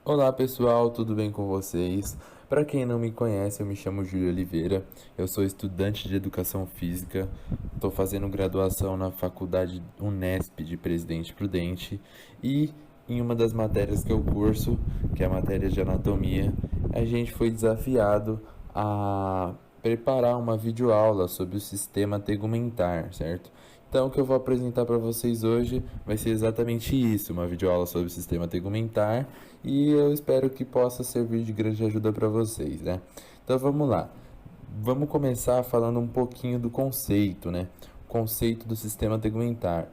Olá pessoal, tudo bem com vocês? Para quem não me conhece, eu me chamo Júlio Oliveira, eu sou estudante de Educação Física, estou fazendo graduação na Faculdade Unesp de Presidente Prudente e em uma das matérias que eu curso, que é a matéria de Anatomia, a gente foi desafiado a preparar uma videoaula sobre o sistema tegumentar, certo? Então, o que eu vou apresentar para vocês hoje vai ser exatamente isso, uma videoaula sobre o sistema tegumentar, e eu espero que possa servir de grande ajuda para vocês, né? Então, vamos lá. Vamos começar falando um pouquinho do conceito, né? O conceito do sistema tegumentar.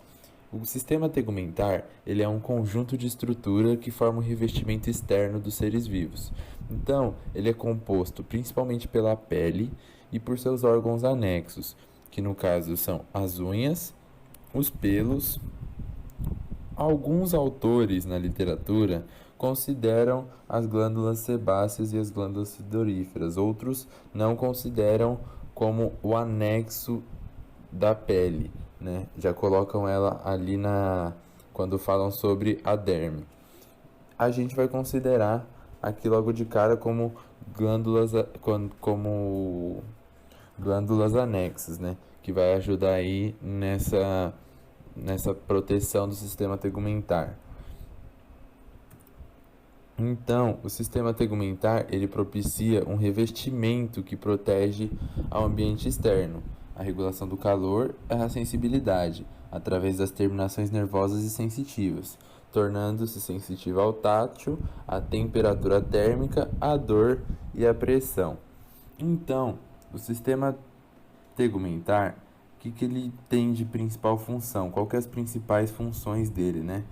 O sistema tegumentar, ele é um conjunto de estrutura que forma o revestimento externo dos seres vivos. Então, ele é composto principalmente pela pele e por seus órgãos anexos, que no caso são as unhas, os pelos. Alguns autores na literatura consideram as glândulas sebáceas e as glândulas sudoríferas, outros não consideram como o anexo da pele, né? Já colocam ela ali quando falam sobre a derme. A gente vai considerar aqui logo de cara como glândulas anexas, né? Que vai ajudar aí nessa proteção do sistema tegumentar. Então, o sistema tegumentar, ele propicia um revestimento que protege ao ambiente externo, a regulação do calor e a sensibilidade, através das terminações nervosas e sensitivas, tornando-se sensitivo ao tátil, à temperatura térmica, à dor e à pressão. Então, o sistema tegumentar, o que ele tem de principal função? Qual que é as principais funções dele, né?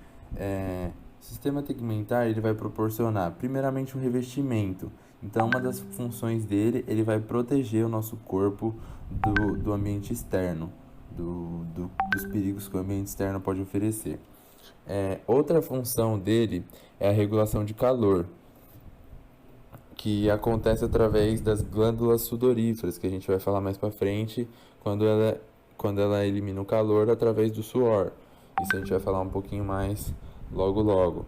O sistema tegumentar, ele vai proporcionar primeiramente um revestimento. Então, uma das funções dele, ele vai proteger o nosso corpo do ambiente externo, dos perigos que o ambiente externo pode oferecer. Outra função dele é a regulação de calor, que acontece através das glândulas sudoríferas, que a gente vai falar mais para frente, quando ela elimina o calor através do suor. Isso a gente vai falar um pouquinho mais logo logo.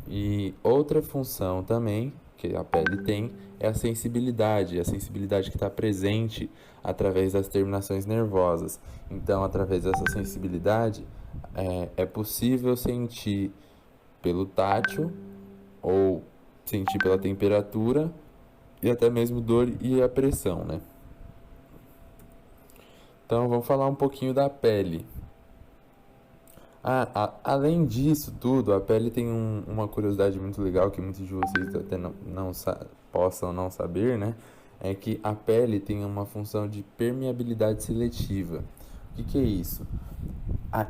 E outra função também que a pele tem é a sensibilidade que está presente através das terminações nervosas. Então, através dessa sensibilidade, é possível sentir pelo tátil ou sentir pela temperatura e até mesmo dor e a pressão, né? Então vamos falar um pouquinho da pele. Além disso tudo, a pele tem uma curiosidade muito legal que muitos de vocês até possam não saber, né? É que a pele tem uma função de permeabilidade seletiva. O que é isso?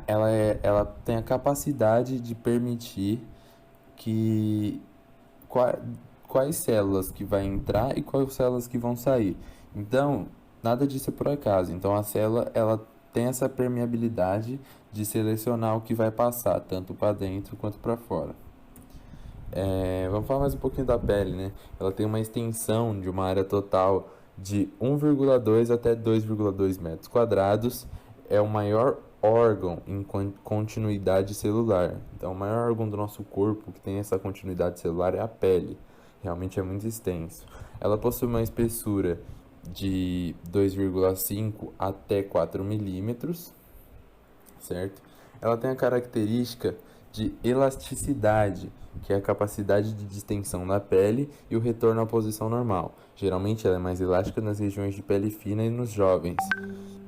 Ela tem a capacidade de permitir que qua- quais células que vai entrar e quais células que vão sair. Então, nada disso é por acaso. Então, a célula ela tem essa permeabilidade de selecionar o que vai passar, tanto para dentro quanto para fora. Vamos falar mais um pouquinho da pele, né? Ela tem uma extensão de uma área total de 1,2 até 2,2 metros quadrados. É o maior órgão em continuidade celular. Então, o maior órgão do nosso corpo que tem essa continuidade celular é a pele. Realmente é muito extenso. Ela possui uma espessura de 2,5 até 4 milímetros, certo? Ela tem a característica de elasticidade, que é a capacidade de distensão da pele e o retorno à posição normal. Geralmente ela é mais elástica nas regiões de pele fina e nos jovens.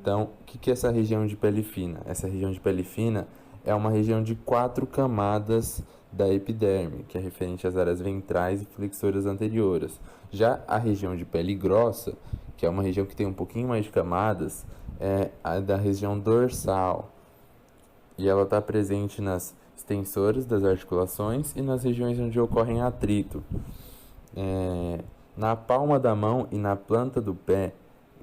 Então, o que é essa região de pele fina? Essa região de pele fina é uma região de 4 camadas da epiderme, que é referente às áreas ventrais e flexoras anteriores. Já a região de pele grossa, que é uma região que tem um pouquinho mais de camadas, é a da região dorsal. E ela está presente nas extensores das articulações e nas regiões onde ocorrem atrito. Na palma da mão e na planta do pé,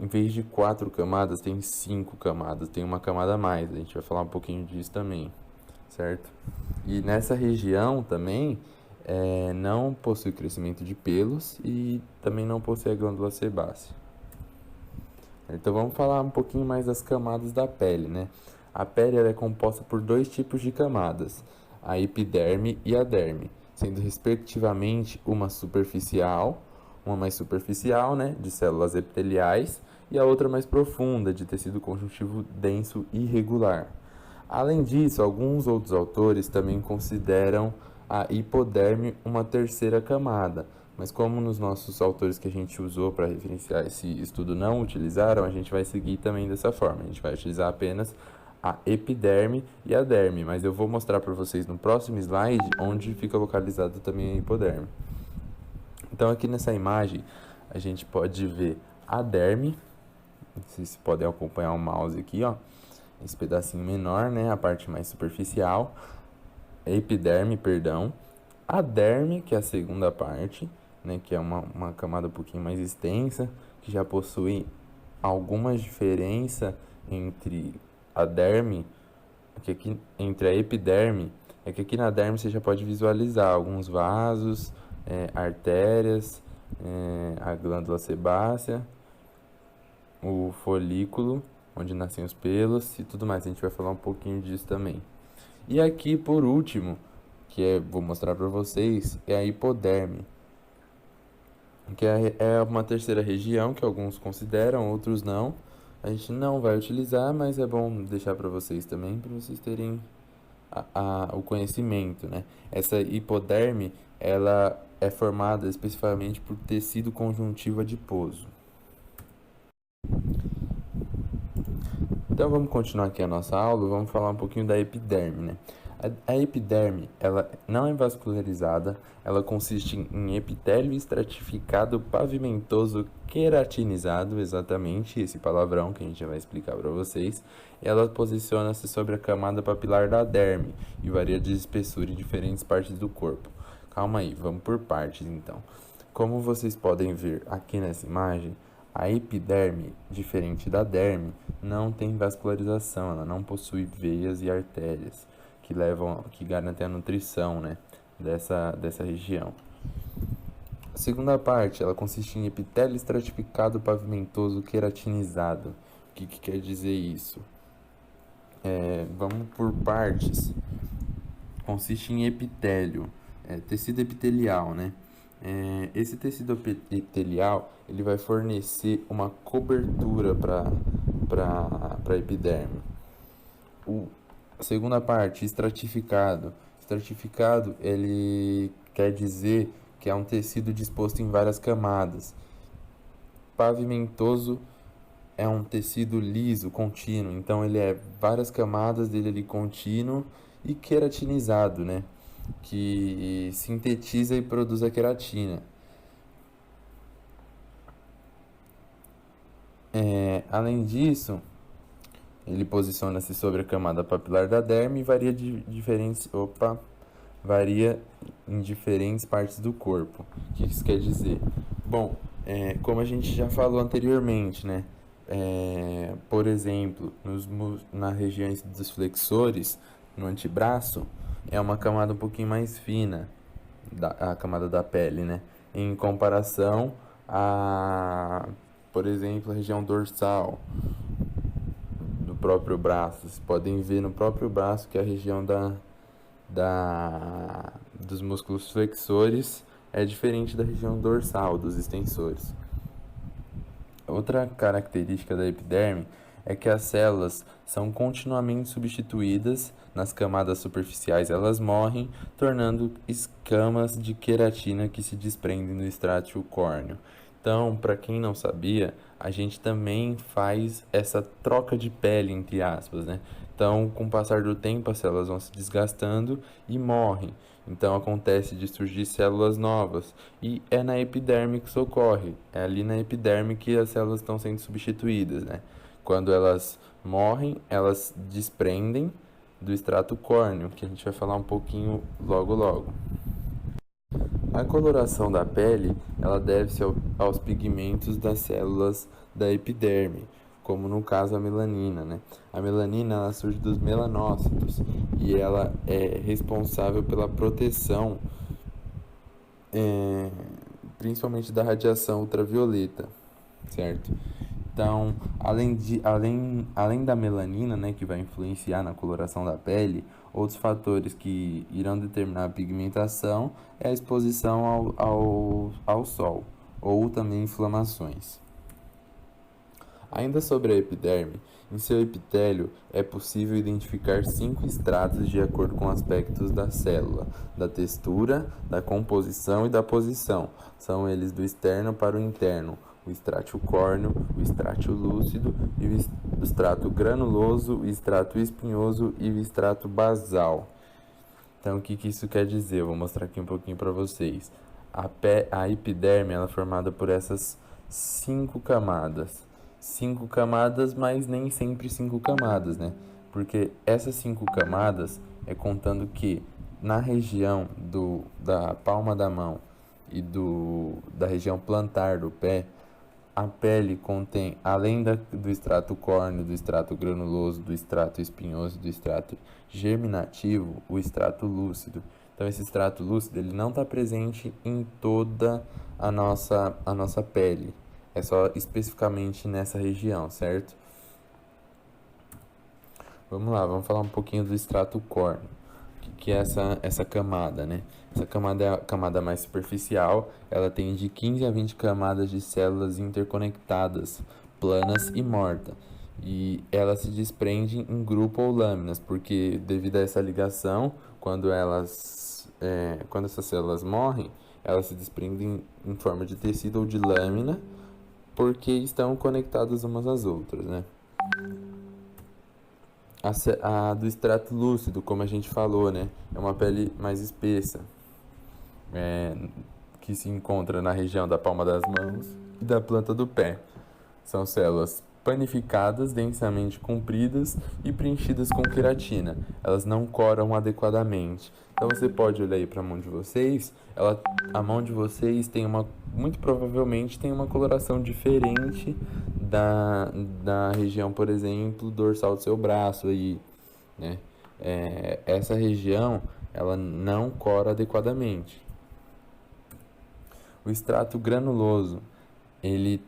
em vez de 4 camadas, tem 5 camadas, tem uma camada a mais. A gente vai falar um pouquinho disso também, certo? E nessa região também não possui crescimento de pelos e também não possui a glândula sebácea. Então vamos falar um pouquinho mais das camadas da pele, né? A pele ela é composta por dois tipos de camadas, a epiderme e a derme. sendo respectivamente uma mais superficial, né, de células epiteliais, e a outra mais profunda, de tecido conjuntivo denso e irregular. Além disso, alguns outros autores também consideram a hipoderme uma terceira camada, mas como nos nossos autores que a gente usou para referenciar esse estudo não utilizaram, a gente vai seguir também dessa forma. A gente vai utilizar apenas a epiderme e a derme, mas eu vou mostrar para vocês no próximo slide onde fica localizado também a hipoderme. Então aqui nessa imagem a gente pode ver a derme, vocês podem acompanhar o mouse aqui, ó, esse pedacinho menor, né, a parte mais superficial, epiderme, perdão, a derme, que é a segunda parte, né, que é uma camada um pouquinho mais extensa, que já possui alguma diferença entre a derme, que aqui, entre a epiderme, é que aqui na derme você já pode visualizar alguns vasos, artérias, a glândula sebácea, o folículo, onde nascem os pelos e tudo mais. A gente vai falar um pouquinho disso também. E aqui, por último, vou mostrar para vocês, é a hipoderme, que é uma terceira região que alguns consideram, outros não. A gente não vai utilizar, mas é bom deixar para vocês também, para vocês terem o conhecimento, né? Essa hipoderme, ela é formada especificamente por tecido conjuntivo adiposo. Então vamos continuar aqui a nossa aula, vamos falar um pouquinho da epiderme, né? A epiderme, ela não é vascularizada, ela consiste em epitélio estratificado pavimentoso queratinizado, exatamente esse palavrão que a gente já vai explicar para vocês. Ela posiciona-se sobre a camada papilar da derme e varia de espessura em diferentes partes do corpo. Calma aí, vamos por partes então. Como vocês podem ver aqui nessa imagem, a epiderme, diferente da derme, não tem vascularização, ela não possui veias e artérias que garantem a nutrição, né, dessa região. A segunda parte, ela consiste em epitélio estratificado pavimentoso queratinizado. O que quer dizer isso? Vamos por partes. Consiste em epitélio, tecido epitelial, né? Esse tecido epitelial ele vai fornecer uma cobertura para a epiderme. A segunda parte, estratificado. Estratificado, ele quer dizer que é um tecido disposto em várias camadas. Pavimentoso é um tecido liso, contínuo. Então, ele é várias camadas dele ali contínuo e queratinizado, né? Que sintetiza e produz a queratina. Além disso, ele posiciona-se sobre a camada papilar da derme e varia em diferentes partes do corpo. O que isso quer dizer? Bom, como a gente já falou anteriormente, né? Por exemplo, na região dos flexores, no antebraço, é uma camada um pouquinho mais fina, a camada da pele, né? Em comparação a, por exemplo, a região dorsal do próprio braço. Vocês podem ver no próprio braço que a região dos músculos flexores é diferente da região dorsal, dos extensores. Outra característica da epiderme é que as células são continuamente substituídas nas camadas superficiais, elas morrem, tornando escamas de queratina que se desprendem do estrato córneo. Então, para quem não sabia, a gente também faz essa troca de pele, entre aspas, né? Então, com o passar do tempo, as células vão se desgastando e morrem. Então, acontece de surgir células novas. E é na epiderme que isso ocorre. É ali na epiderme que as células estão sendo substituídas, né? Quando elas morrem, elas desprendem do extrato córneo, que a gente vai falar um pouquinho logo logo. A coloração da pele, ela deve-se aos pigmentos das células da epiderme, como no caso a melanina, né? A melanina ela surge dos melanócitos e ela é responsável pela proteção, principalmente da radiação ultravioleta, certo? Então, além da melanina, né, que vai influenciar na coloração da pele, Outros fatores que irão determinar a pigmentação é a exposição ao sol, ou também inflamações. Ainda sobre a epiderme, em seu epitélio é possível identificar 5 estratos de acordo com aspectos da célula, da textura, da composição e da posição. São eles do externo para o interno: o estrato córneo, o estrato lúcido, e o estrato granuloso, o estrato espinhoso e o estrato basal. Então, o que isso quer dizer? Eu vou mostrar aqui um pouquinho para vocês. A epiderme ela é formada por essas 5 camadas. 5 camadas, mas nem sempre 5 camadas, né? Porque essas 5 camadas é contando que na região da palma da mão e da região plantar do pé, a pele contém, além do extrato córneo, do extrato granuloso, do extrato espinhoso, do extrato germinativo, o extrato lúcido. Então, esse extrato lúcido ele não está presente em toda a nossa pele. É só especificamente nessa região, certo? Vamos lá, vamos falar um pouquinho do extrato córneo, que é essa camada, né? Essa camada é a camada mais superficial, ela tem de 15 a 20 camadas de células interconectadas, planas e mortas. E ela se desprende em grupo ou lâminas, porque devido a essa ligação, quando essas células morrem, elas se desprendem em forma de tecido ou de lâmina, porque estão conectadas umas às outras, né? A do extrato lúcido, como a gente falou, né? É uma pele mais espessa, é, que se encontra na região da palma das mãos e da planta do pé. São células panificadas, densamente compridas e preenchidas com queratina. Elas não coram adequadamente. Então você pode olhar aí para a mão de vocês. A mão de vocês muito provavelmente tem uma coloração diferente da região, por exemplo, dorsal do seu braço aí, né? Essa região ela não cora adequadamente. O extrato granuloso ele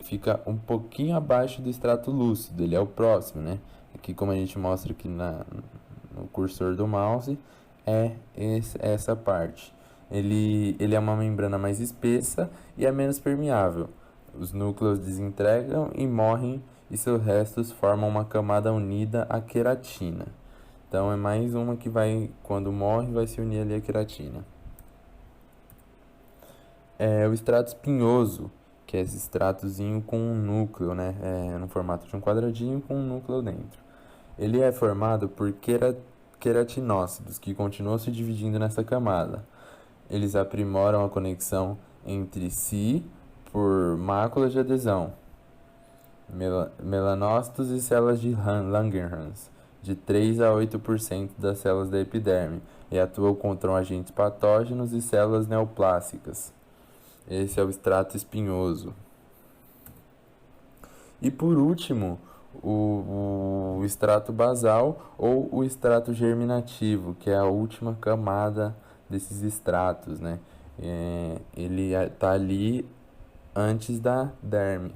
fica um pouquinho abaixo do extrato lúcido, ele é o próximo, né? Aqui, como a gente mostra aqui no cursor do mouse, essa parte. Ele é uma membrana mais espessa e é menos permeável. Os núcleos desentregam e morrem e seus restos formam uma camada unida à queratina. Então é mais uma que quando morre, vai se unir ali à queratina. O extrato espinhoso, que é esse extratozinho com um núcleo, né? No formato de um quadradinho com um núcleo dentro. Ele é formado por queratinócitos, que continuam se dividindo nessa camada. Eles aprimoram a conexão entre si por máculas de adesão, melanócitos e células de Langerhans, de 3 a 8% das células da epiderme, e atuam contra agentes patógenos e células neoplásicas. Esse é o extrato espinhoso. E por último, o extrato basal ou o extrato germinativo, que é a última camada desses extratos, né? Ele está ali antes da derme.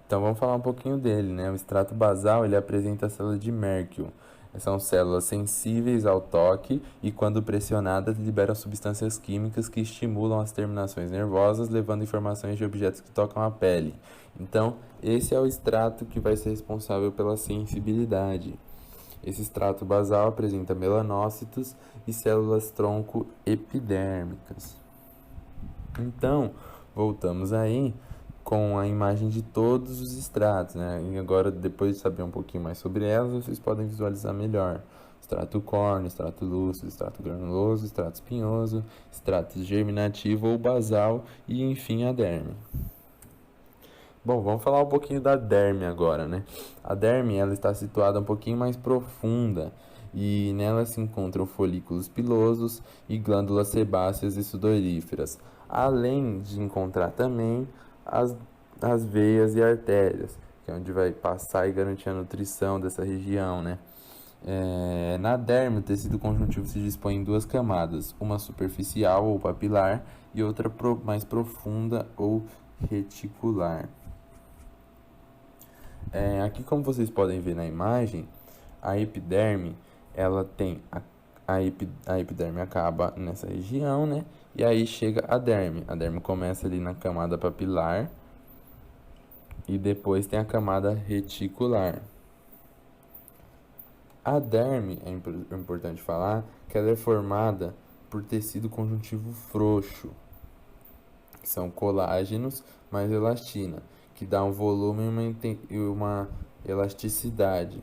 Então vamos falar um pouquinho dele, né? O extrato basal ele apresenta a célula de Merkel. São células sensíveis ao toque e, quando pressionadas, liberam substâncias químicas que estimulam as terminações nervosas, levando informações de objetos que tocam a pele. Então, esse é o extrato que vai ser responsável pela sensibilidade. Esse extrato basal apresenta melanócitos e células tronco epidérmicas. Então, voltamos aí com a imagem de todos os extratos, né? E agora, depois de saber um pouquinho mais sobre elas, vocês podem visualizar melhor. Extrato córneo, extrato lúcido, extrato granuloso, extrato espinhoso, extrato germinativo ou basal e, enfim, a derme. Bom, vamos falar um pouquinho da derme agora, né? A derme, ela está situada um pouquinho mais profunda e nela se encontram folículos pilosos e glândulas sebáceas e sudoríferas, além de encontrar também as veias e artérias, que é onde vai passar e garantir a nutrição dessa região, né? Na derme, o tecido conjuntivo se dispõe em 2 camadas, uma superficial ou papilar e outra mais profunda ou reticular. Aqui, como vocês podem ver na imagem, A epiderme, ela tem a epiderme acaba nessa região, né? E aí chega a derme. A derme começa ali na camada papilar e depois tem a camada reticular. A derme, é importante falar, que ela é formada por tecido conjuntivo frouxo, que são colágenos mais elastina, que dá um volume e uma elasticidade.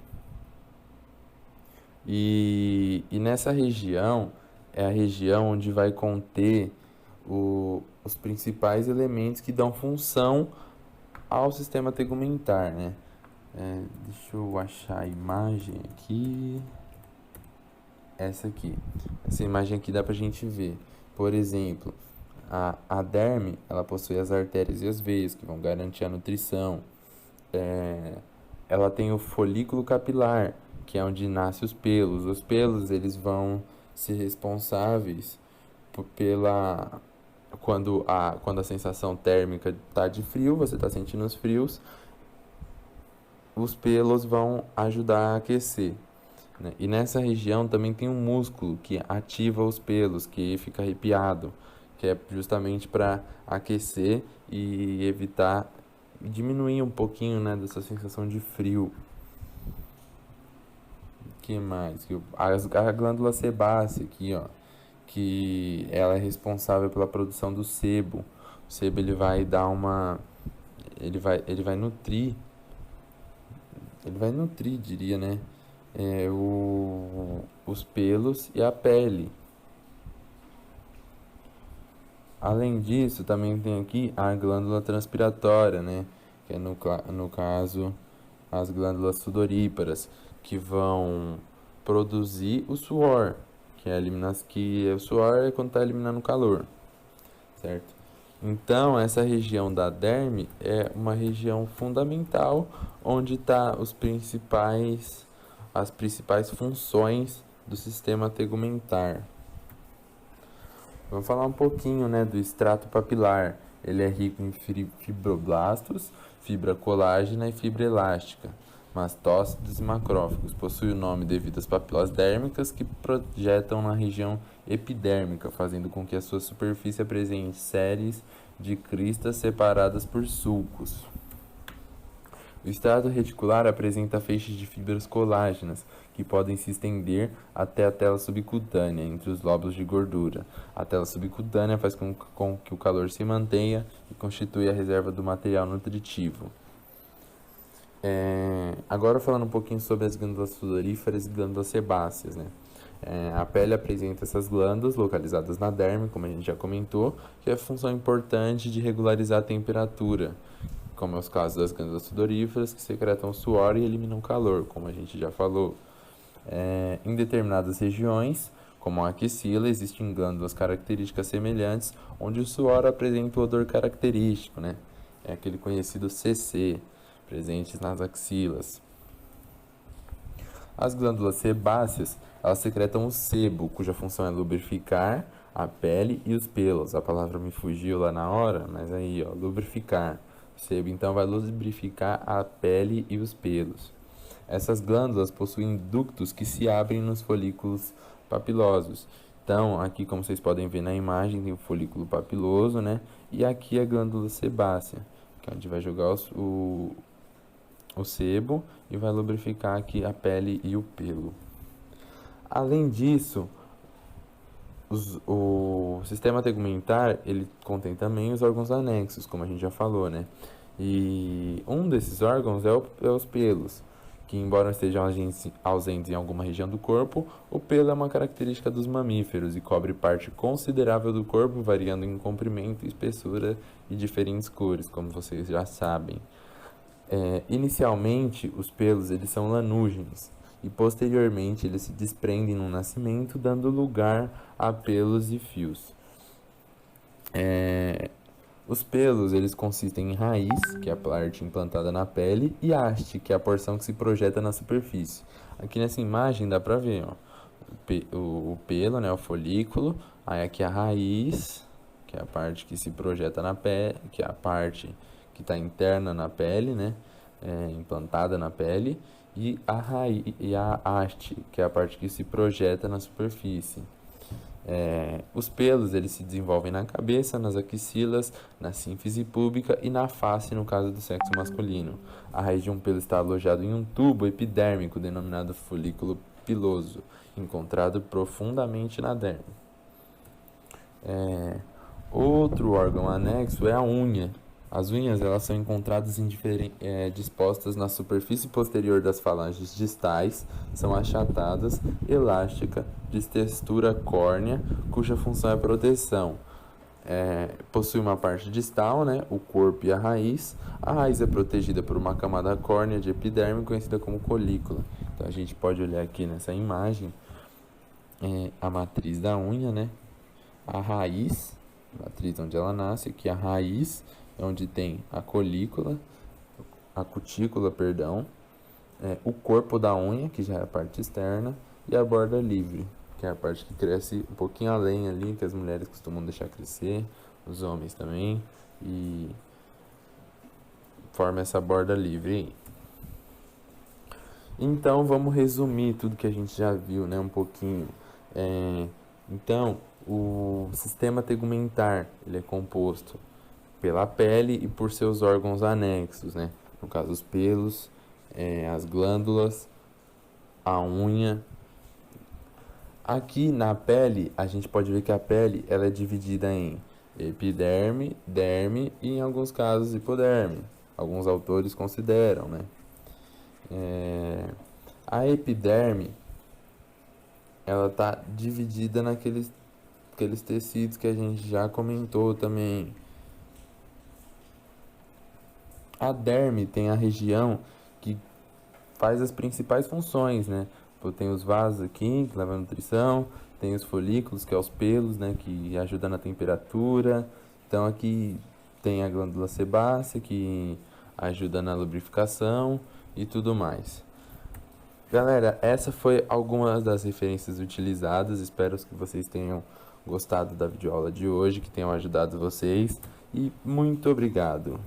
E nessa região é a região onde vai conter os principais elementos que dão função ao sistema tegumentar, né? Deixa eu achar a imagem aqui. Essa aqui. Essa imagem aqui dá pra gente ver. Por exemplo, a derme, ela possui as artérias e as veias que vão garantir a nutrição. Ela tem o folículo capilar, que é onde nascem os pelos. Os pelos, eles vão ser responsáveis pela quando a sensação térmica está de frio, você está sentindo os frios, os pelos vão ajudar a aquecer, né? E nessa região também tem um músculo que ativa os pelos, que fica arrepiado, que é justamente para aquecer e evitar diminuir um pouquinho, né, dessa sensação de frio. Que mais? A glândula sebácea aqui, ó, que ela é responsável pela produção do sebo. O sebo ele vai dar uma, ele vai nutrir, diria, né, os pelos e a pele. Além disso, também tem aqui a glândula transpiratória, né, que é no caso as glândulas sudoríparas, que vão produzir o suor, que o suor é quando está eliminando o calor, certo? Então, essa região da derme é uma região fundamental onde está as principais funções do sistema tegumentar. Vamos falar um pouquinho, né, do extrato papilar. Ele é rico em fibroblastos, fibra colágena e fibra elástica, mastócitos e macrófagos. Possui o nome devido às papilas dérmicas que projetam na região epidérmica, fazendo com que a sua superfície apresente séries de cristas separadas por sulcos. O extrato reticular apresenta feixes de fibras colágenas, que podem se estender até a tela subcutânea, entre os lóbulos de gordura. A tela subcutânea faz com que o calor se mantenha e constitui a reserva do material nutritivo. Agora falando um pouquinho sobre as glândulas sudoríferas e glândulas sebáceas, né? A pele apresenta essas glândulas localizadas na derme, como a gente já comentou, que é a função importante de regularizar a temperatura, como é os casos das glândulas sudoríferas, que secretam suor e eliminam calor, como a gente já falou. Em determinadas regiões, como a axila, existem glândulas características semelhantes, onde o suor apresenta o odor característico, né? É aquele conhecido CC, presentes nas axilas. As glândulas sebáceas, elas secretam o sebo, cuja função é lubrificar a pele e os pelos. A palavra me fugiu lá na hora, mas aí, ó, lubrificar. O sebo, então, vai lubrificar a pele e os pelos. Essas glândulas possuem ductos que se abrem nos folículos papilosos. Então, aqui, como vocês podem ver na imagem, tem o folículo papiloso, né? E aqui a glândula sebácea, que é onde vai jogar o sebo e vai lubrificar aqui a pele e o pelo. Além disso, o sistema tegumentar, ele contém também os órgãos anexos, como a gente já falou, né? E um desses órgãos é os pelos, que embora estejam ausentes em alguma região do corpo, o pelo é uma característica dos mamíferos e cobre parte considerável do corpo, variando em comprimento, espessura e diferentes cores, como vocês já sabem. Inicialmente, os pelos eles são lanúgenes e posteriormente eles se desprendem no nascimento, dando lugar a pelos e fios. Os pelos eles consistem em raiz, que é a parte implantada na pele, e haste, que é a porção que se projeta na superfície. Aqui nessa imagem dá pra ver, ó, o pelo, né, o folículo, aí aqui a raiz, que é a parte que se projeta na pele, que é a parte que está interna na pele, né, implantada na pele, e a raiz e a haste, que é a parte que se projeta na superfície. Os pelos eles se desenvolvem na cabeça, nas axilas, na sínfise púbica e na face no caso do sexo masculino. A raiz de um pelo está alojado em um tubo epidérmico denominado folículo piloso, encontrado profundamente na derme. Outro órgão anexo é a unha. As unhas elas são encontradas dispostas na superfície posterior das falanges distais, são achatadas, elástica, de textura córnea, cuja função é proteção. Possui uma parte distal, né, o corpo e a raiz. A raiz é protegida por uma camada córnea de epiderme conhecida como colícula. Então a gente pode olhar aqui nessa imagem a matriz da unha, né? A raiz, a matriz onde ela nasce, aqui a raiz é onde tem a colícula, a cutícula, perdão, o corpo da unha, que já é a parte externa, e a borda livre, que é a parte que cresce um pouquinho além ali, que as mulheres costumam deixar crescer, os homens também, e forma essa borda livre aí. Então vamos resumir tudo que a gente já viu, né, um pouquinho. Então, o sistema tegumentar ele é composto pela pele e por seus órgãos anexos, né? No caso, os pelos, as glândulas, a unha. Aqui na pele, a gente pode ver que a pele ela é dividida em epiderme, derme e, em alguns casos, hipoderme. Alguns autores consideram, né? A epiderme, ela está dividida naqueles tecidos que a gente já comentou também. A derme tem a região que faz as principais funções, né? Tem os vasos aqui, que levam a nutrição, tem os folículos, que é os pelos, né? Que ajudam na temperatura. Então aqui tem a glândula sebácea, que ajuda na lubrificação e tudo mais. Galera, essa foi algumas das referências utilizadas. Espero que vocês tenham gostado da videoaula de hoje, que tenham ajudado vocês. E muito obrigado!